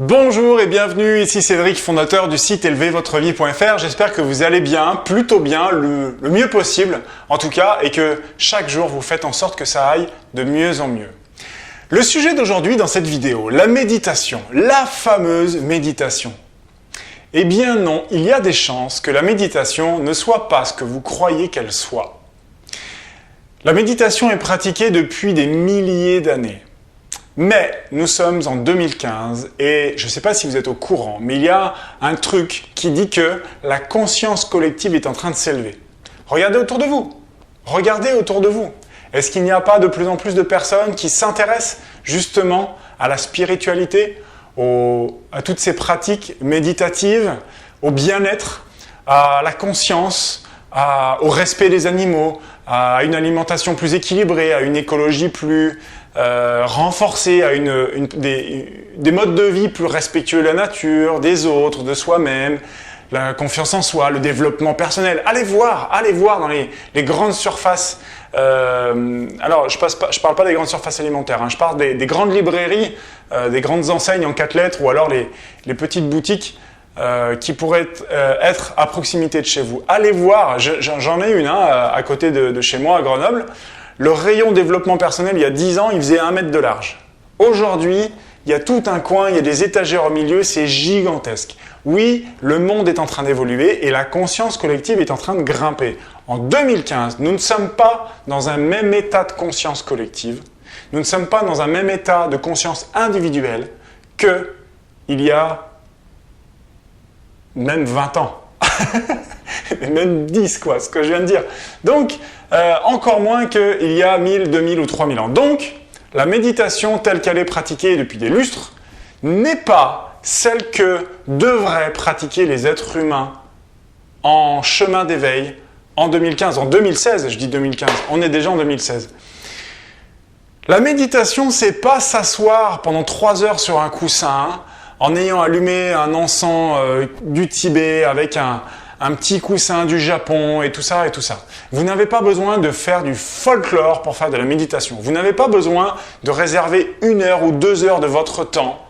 Bonjour et bienvenue, ici Cédric, fondateur du site élevez-votre-vie.fr. J'espère que vous allez bien, plutôt bien, le mieux possible en tout cas, et que chaque jour vous faites en sorte que ça aille de mieux en mieux. Le sujet d'aujourd'hui dans cette vidéo, la méditation, la fameuse méditation. Eh bien non, il y a des chances que la méditation ne soit pas ce que vous croyez qu'elle soit. La méditation est pratiquée depuis des milliers d'années. Mais nous sommes en 2015 et je ne sais pas si vous êtes au courant, mais il y a un truc qui dit que la conscience collective est en train de s'élever. Regardez autour de vous. Regardez autour de vous. Est-ce qu'il n'y a pas de plus en plus de personnes qui s'intéressent justement à la spiritualité, à toutes ces pratiques méditatives, au bien-être, à la conscience, au respect des animaux, à une alimentation plus équilibrée, à une écologie plus renforcée, à des modes de vie plus respectueux de la nature, des autres, de soi-même, la confiance en soi, le développement personnel. Allez voir dans les grandes surfaces. Alors, je parle pas des grandes surfaces alimentaires, hein, je parle des grandes librairies, des grandes enseignes en 4 lettres, ou alors les petites boutiques qui pourraient être à proximité de chez vous. Allez voir, j'en ai une à côté de chez moi à Grenoble. Le rayon développement personnel, il y a 10 ans, il faisait 1 mètre de large. Aujourd'hui, il y a tout un coin, il y a des étagères au milieu, c'est gigantesque. Oui, le monde est en train d'évoluer et la conscience collective est en train de grimper. En 2015, nous ne sommes pas dans un même état de conscience collective, nous ne sommes pas dans un même état de conscience individuelle qu'il y a même 20 ans. Même 10, quoi, ce que je viens de dire. Donc, encore moins qu'il y a 1000, 2000 ou 3000 ans. Donc, la méditation telle qu'elle est pratiquée depuis des lustres n'est pas celle que devraient pratiquer les êtres humains en chemin d'éveil en 2015. En 2016, je dis 2015, on est déjà en 2016. La méditation, c'est pas s'asseoir pendant 3 heures sur un coussin en ayant allumé un encens du Tibet avec un petit coussin du Japon et tout ça et tout ça. Vous n'avez pas besoin de faire du folklore pour faire de la méditation. Vous n'avez pas besoin de réserver 1 heure ou 2 heures de votre temps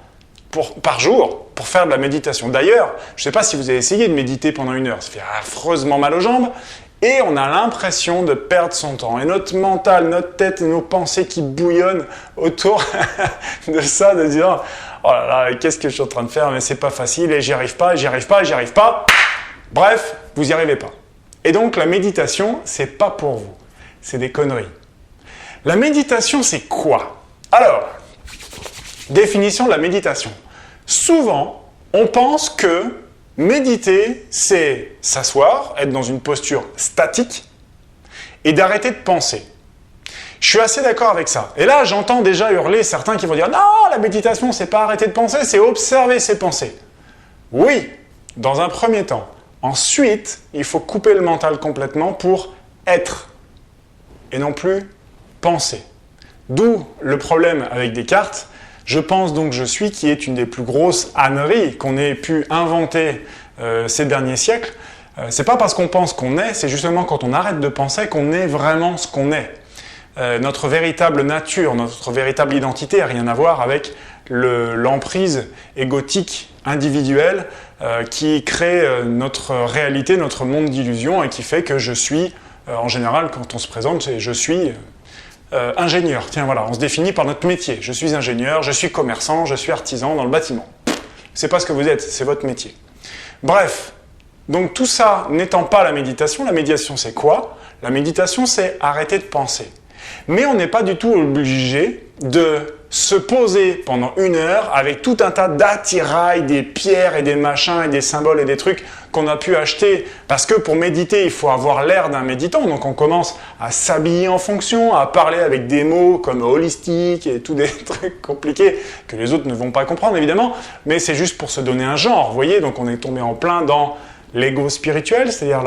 par jour pour faire de la méditation. D'ailleurs, je ne sais pas si vous avez essayé de méditer pendant 1 heure. Ça fait affreusement mal aux jambes et on a l'impression de perdre son temps. Et notre mental, notre tête et nos pensées qui bouillonnent autour de ça, de dire « Oh là là, qu'est-ce que je suis en train de faire? Mais c'est pas facile et j'y arrive pas, j'y arrive pas, j'y arrive pas. » Bref, vous n'y arrivez pas. Et donc, la méditation, c'est pas pour vous. C'est des conneries. La méditation, c'est quoi? Alors, définition de la méditation. Souvent, on pense que méditer, c'est s'asseoir, être dans une posture statique et d'arrêter de penser. Je suis assez d'accord avec ça. Et là, j'entends déjà hurler certains qui vont dire « Non, la méditation, c'est pas arrêter de penser, c'est observer ses pensées. » Oui, dans un premier temps. Ensuite, il faut couper le mental complètement pour être et non plus penser. D'où le problème avec Descartes. Je pense donc je suis, qui est une des plus grosses âneries qu'on ait pu inventer ces derniers siècles. C'est pas parce qu'on pense qu'on est, c'est justement quand on arrête de penser qu'on est vraiment ce qu'on est. Notre véritable nature, notre véritable identité n'a rien à voir avec l'emprise égotique individuelle qui crée notre réalité, notre monde d'illusion et qui fait que je suis, en général, quand on se présente, c'est je suis ingénieur. Tiens, voilà, on se définit par notre métier. Je suis ingénieur, je suis commerçant, je suis artisan dans le bâtiment. C'est pas ce que vous êtes, c'est votre métier. Bref, donc tout ça n'étant pas la méditation c'est quoi? La méditation, c'est arrêter de penser. Mais on n'est pas du tout obligé de se poser pendant 1 heure avec tout un tas d'attirails, des pierres et des machins et des symboles et des trucs qu'on a pu acheter. Parce que pour méditer, il faut avoir l'air d'un méditant. Donc on commence à s'habiller en fonction, à parler avec des mots comme holistique et tous des trucs compliqués que les autres ne vont pas comprendre évidemment. Mais c'est juste pour se donner un genre, vous voyez. Donc on est tombé en plein dans l'ego spirituel, c'est-à-dire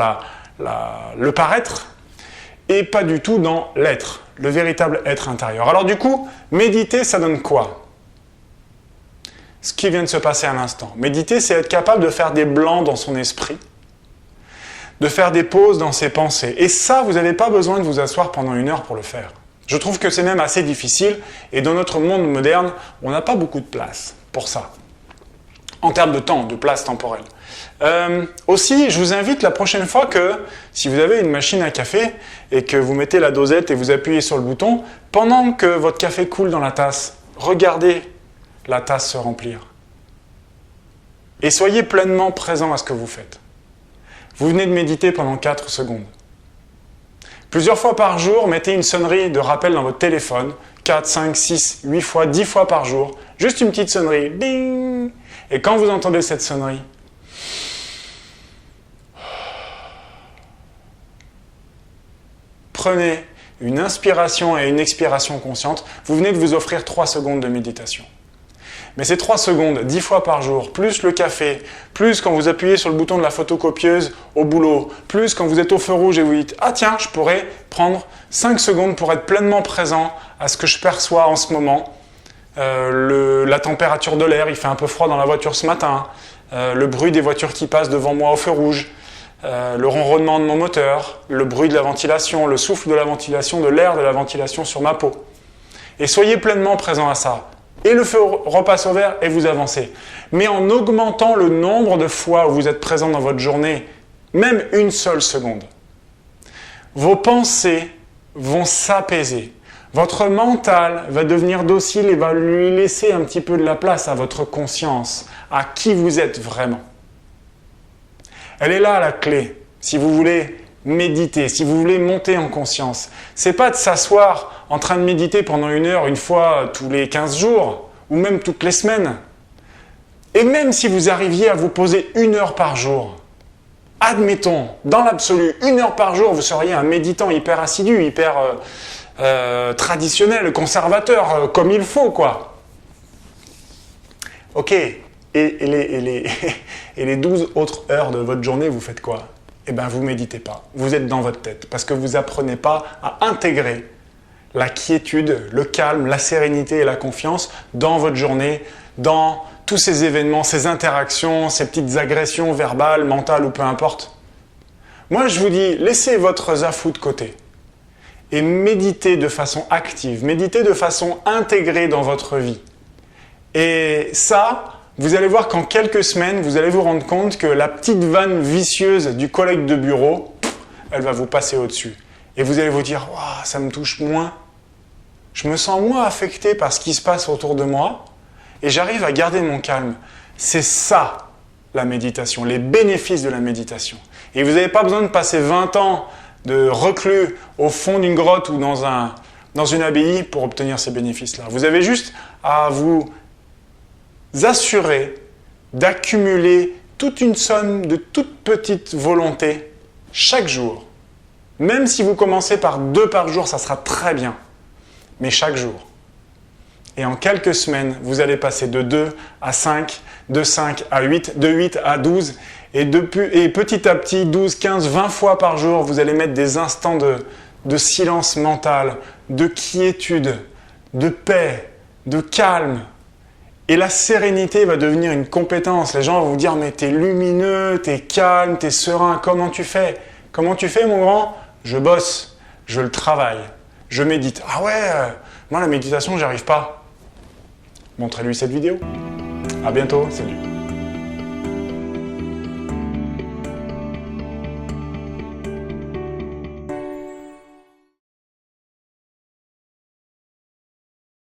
le paraître, et pas du tout dans l'être, le véritable être intérieur. Alors du coup, méditer, ça donne quoi? Ce qui vient de se passer à l'instant. Méditer, c'est être capable de faire des blancs dans son esprit, de faire des pauses dans ses pensées. Et ça, vous n'avez pas besoin de vous asseoir pendant 1 heure pour le faire. Je trouve que c'est même assez difficile, et dans notre monde moderne, on n'a pas beaucoup de place pour ça. en termes de temps, de place temporelle. Aussi, je vous invite la prochaine fois que, si vous avez une machine à café et que vous mettez la dosette et vous appuyez sur le bouton, pendant que votre café coule dans la tasse, regardez la tasse se remplir. Et soyez pleinement présent à ce que vous faites. Vous venez de méditer pendant 4 secondes. Plusieurs fois par jour, mettez une sonnerie de rappel dans votre téléphone, 4, 5, 6, 8 fois, 10 fois par jour. Juste une petite sonnerie, ding. Et quand vous entendez cette sonnerie, prenez une inspiration et une expiration consciente. Vous venez de vous offrir 3 secondes de méditation. Mais ces 3 secondes, 10 fois par jour, plus le café, plus quand vous appuyez sur le bouton de la photocopieuse au boulot, plus quand vous êtes au feu rouge et vous dites « Ah tiens, je pourrais prendre 5 secondes pour être pleinement présent à ce que je perçois en ce moment. La température de l'air, il fait un peu froid dans la voiture ce matin. Le bruit des voitures qui passent devant moi au feu rouge. Le ronronnement de mon moteur, le bruit de la ventilation, le souffle de la ventilation, de l'air de la ventilation sur ma peau. » Et soyez pleinement présent à ça. Et le feu repasse au vert et vous avancez. Mais en augmentant le nombre de fois où vous êtes présent dans votre journée, même une seule seconde, vos pensées vont s'apaiser. Votre mental va devenir docile et va lui laisser un petit peu de la place à votre conscience, à qui vous êtes vraiment. Elle est là la clé, si vous voulez méditer, si vous voulez monter en conscience. C'est pas de s'asseoir en train de méditer pendant 1 heure, une fois tous les 15 jours, ou même toutes les semaines. Et même si vous arriviez à vous poser 1 heure par jour, admettons, dans l'absolu, 1 heure par jour, vous seriez un méditant hyper assidu, hyper traditionnel, conservateur, comme il faut, quoi. Ok, et les 12 autres heures de votre journée, vous faites quoi? Eh bien, vous ne méditez pas. Vous êtes dans votre tête parce que vous n'apprenez pas à intégrer la quiétude, le calme, la sérénité et la confiance dans votre journée, dans tous ces événements, ces interactions, ces petites agressions verbales, mentales ou peu importe. Moi, je vous dis, laissez votre zafou de côté et méditez de façon active, méditez de façon intégrée dans votre vie. Et ça, vous allez voir qu'en quelques semaines, vous allez vous rendre compte que la petite vanne vicieuse du collègue de bureau, elle va vous passer au-dessus. Et vous allez vous dire, wow, ça me touche moins. Je me sens moins affecté par ce qui se passe autour de moi et j'arrive à garder mon calme. C'est ça, la méditation, les bénéfices de la méditation. Et vous n'avez pas besoin de passer 20 ans de reclus au fond d'une grotte ou dans une abbaye pour obtenir ces bénéfices-là. Vous avez juste à vous assurer d'accumuler toute une somme de toutes petites volontés chaque jour. Même si vous commencez par 2 par jour, ça sera très bien. Mais chaque jour. Et en quelques semaines, vous allez passer de 2 à 5, de 5 à 8, de 8 à 12. Et petit à petit, 12, 15, 20 fois par jour, vous allez mettre des instants de silence mental, de quiétude, de paix, de calme. Et la sérénité va devenir une compétence. Les gens vont vous dire « Mais t'es lumineux, t'es calme, t'es serein. Comment tu fais ? Comment tu fais, mon grand ? Je bosse, je le travaille, je médite. Ah ouais, moi la méditation, j'y arrive pas. » Montrez-lui cette vidéo. À bientôt, salut.